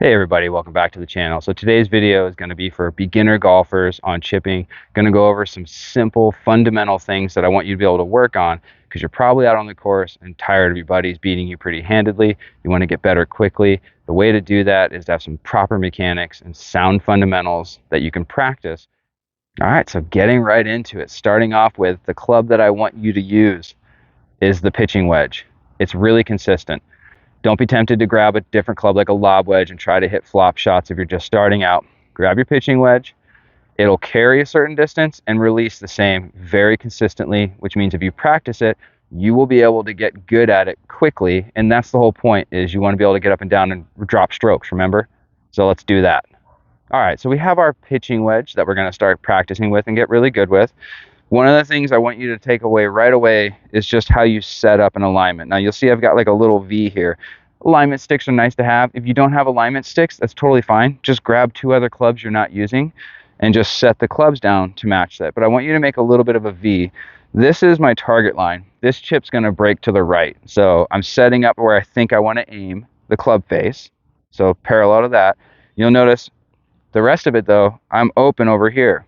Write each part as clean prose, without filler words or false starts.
Hey everybody, welcome back to the channel. So today's video is going to be for beginner golfers on chipping. Going to go over some simple fundamental things that I want you to be able to work on because you're probably out on the course and tired of your buddies beating you pretty handedly. You want to get better quickly. The way to do that is to have some proper mechanics and sound fundamentals that you can practice. All right, so getting right into it, starting off with the club that I want you to use is the pitching wedge. It's really consistent. Don't be tempted to grab a different club like a lob wedge and try to hit flop shots if you're just starting out. Grab your pitching wedge. It'll carry a certain distance and release the same very consistently, which means if you practice it, you will be able to get good at it quickly. And that's the whole point, is you want to be able to get up and down and drop strokes, remember? So let's do that. All right, so we have our pitching wedge that we're going to start practicing with and get really good with. One of the things I want you to take away right away is just how you set up an alignment. Now you'll see I've got like a little V here. Alignment sticks are nice to have. If you don't have alignment sticks, that's totally fine. Just grab two other clubs you're not using and just set the clubs down to match that. But I want you to make a little bit of a V. This is my target line. This chip's going to break to the right. So I'm setting up where I think I want to aim the club face. So parallel to that. You'll notice the rest of it though, I'm open over here.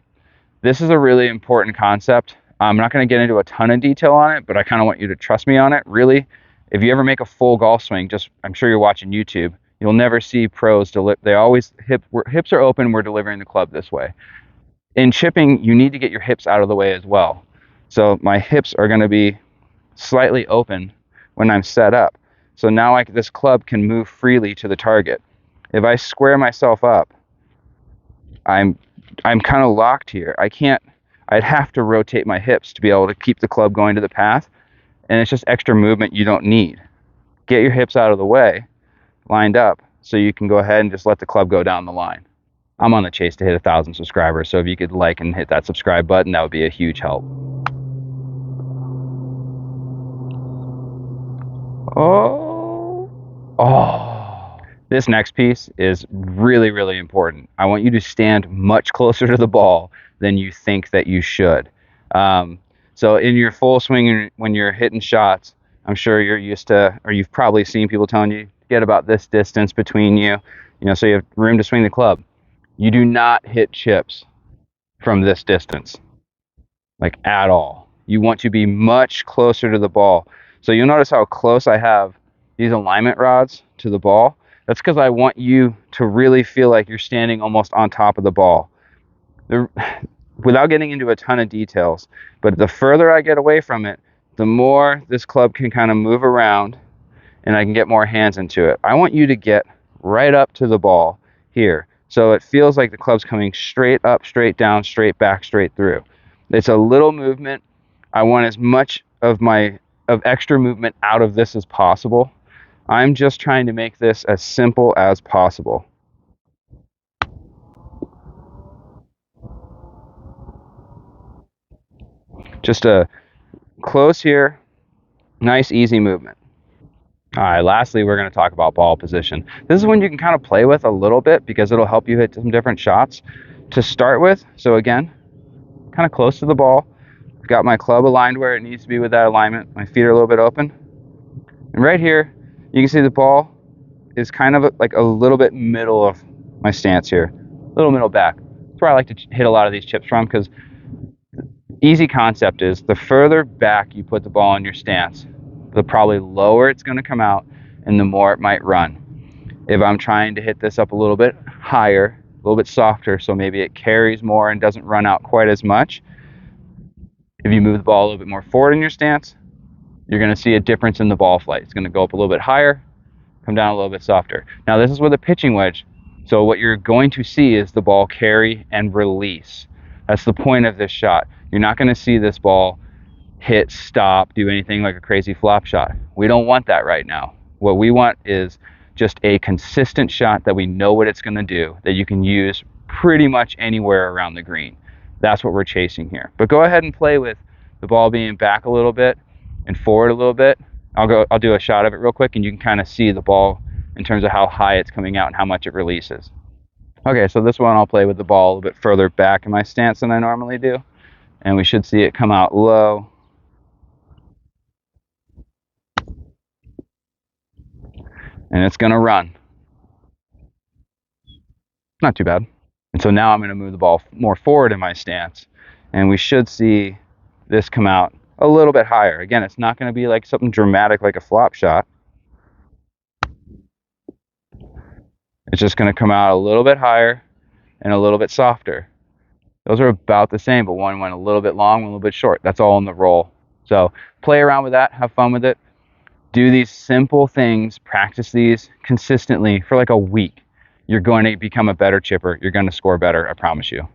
This is a really important concept. I'm not going to get into a ton of detail on it, but I kind of want you to trust me on it. Really, if you ever make a full golf swing, I'm sure you're watching YouTube, you'll never see pros they always hips are open, we're delivering the club this way. In chipping, you need to get your hips out of the way as well. So my hips are going to be slightly open when I'm set up. So now this club can move freely to the target. If I square myself up, I'm kind of locked here. I'd have to rotate my hips to be able to keep the club going to the path, and it's just extra movement you don't need. Get your hips out of the way, lined up, so you can go ahead and just let the club go down the line. I'm on the chase to hit 1,000 subscribers, so if you could like and hit that subscribe button, that would be a huge help. Oh. This next piece is really, really important. I want you to stand much closer to the ball than you think that you should. So in your full swing, when you're hitting shots, I'm sure you're used to, or you've probably seen people telling you, get about this distance between you, so you have room to swing the club. You do not hit chips from this distance, like at all. You want to be much closer to the ball. So you'll notice how close I have these alignment rods to the ball. That's because I want you to really feel like you're standing almost on top of the ball. Without getting into a ton of details, but the further I get away from it, the more this club can kind of move around and I can get more hands into it. I want you to get right up to the ball here. So it feels like the club's coming straight up, straight down, straight back, straight through. It's a little movement. I want as much of extra movement out of this as possible. I'm just trying to make this as simple as possible. Just a close here, nice easy movement. All right, lastly, we're going to talk about ball position. This is when you can kind of play with a little bit because it'll help you hit some different shots to start with. So again, kind of close to the ball. I've got my club aligned where it needs to be with that alignment. My feet are a little bit open. And right here, you can see the ball is kind of like a little bit middle of my stance here, a little middle back. That's where I like to hit a lot of these chips from, because easy concept is the further back you put the ball in your stance, the probably lower it's going to come out and the more it might run. If I'm trying to hit this up a little bit higher, a little bit softer, so maybe it carries more and doesn't run out quite as much, if you move the ball a little bit more forward in your stance, you're going to see a difference in the ball flight. It's going to go up a little bit higher, come down a little bit softer. Now this is with a pitching wedge, so what you're going to see is the ball carry and release. That's the point of this shot. You're not going to see this ball hit, stop, do anything like a crazy flop shot. We don't want that right now. What we want is just a consistent shot that we know what it's going to do, that you can use pretty much anywhere around the green. That's what we're chasing here. But go ahead and play with the ball being back a little bit and forward a little bit. I'll do a shot of it real quick and you can kind of see the ball in terms of how high it's coming out and how much it releases. Okay, so this one I'll play with the ball a little bit further back in my stance than I normally do. And we should see it come out low. And it's going to run. Not too bad. And so now I'm going to move the ball more forward in my stance, and we should see this come out a little bit higher. Again, it's not going to be like something dramatic like a flop shot. It's just going to come out a little bit higher and a little bit softer. Those are about the same, but one went a little bit long, one a little bit short. That's all in the roll. So play around with that, have fun with it. Do these simple things, practice these consistently for like a week. You're going to become a better chipper. You're going to score better, I promise you.